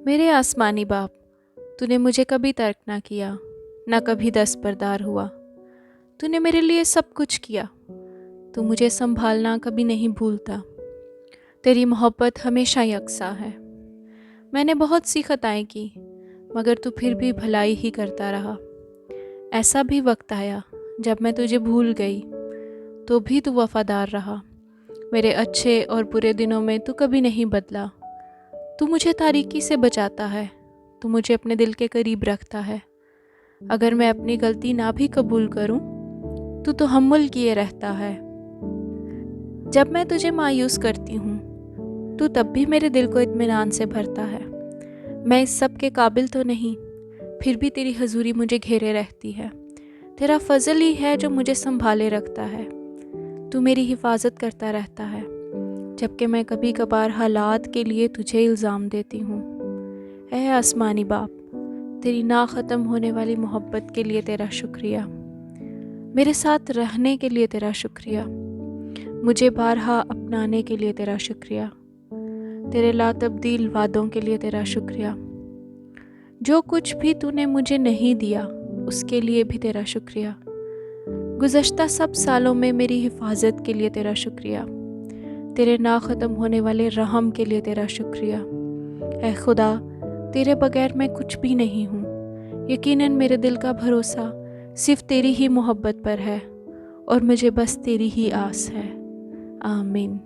میرے آسمانی باپ، تو نے مجھے کبھی ترک نہ کیا، نہ کبھی دستبردار ہوا۔ تو نے میرے لیے سب کچھ کیا۔ تو مجھے سنبھالنا کبھی نہیں بھولتا۔ تیری محبت ہمیشہ یکساں ہے۔ میں نے بہت سی خطائیں کی، مگر تو پھر بھی بھلائی ہی کرتا رہا۔ ایسا بھی وقت آیا جب میں تجھے بھول گئی، تو بھی تو وفادار رہا۔ میرے اچھے اور برے دنوں میں تو کبھی نہیں بدلا۔ تو مجھے تاریکی سے بچاتا ہے، تو مجھے اپنے دل کے قریب رکھتا ہے۔ اگر میں اپنی غلطی نہ بھی قبول کروں، تو تحمل کیے رہتا ہے۔ جب میں تجھے مایوس کرتی ہوں، تو تب بھی میرے دل کو اطمینان سے بھرتا ہے۔ میں اس سب کے قابل تو نہیں، پھر بھی تیری حضوری مجھے گھیرے رہتی ہے۔ تیرا فضل ہی ہے جو مجھے سنبھالے رکھتا ہے۔ تو میری حفاظت کرتا رہتا ہے، جبکہ میں کبھی کبھار حالات کے لیے تجھے الزام دیتی ہوں۔ اے آسمانی باپ، تیری نا ختم ہونے والی محبت کے لیے تیرا شکریہ۔ میرے ساتھ رہنے کے لیے تیرا شکریہ۔ مجھے بارہا اپنانے کے لیے تیرا شکریہ۔ تیرے لا تبدیل وعدوں کے لیے تیرا شکریہ۔ جو کچھ بھی تو نے مجھے نہیں دیا، اس کے لیے بھی تیرا شکریہ۔ گزشتہ سب سالوں میں میری حفاظت کے لیے تیرا شکریہ۔ تیرے نا ختم ہونے والے رحم کے لیے تیرا شکریہ۔ اے خدا، تیرے بغیر میں کچھ بھی نہیں ہوں۔ یقیناً میرے دل کا بھروسہ صرف تیری ہی محبت پر ہے، اور مجھے بس تیری ہی آس ہے۔ آمین۔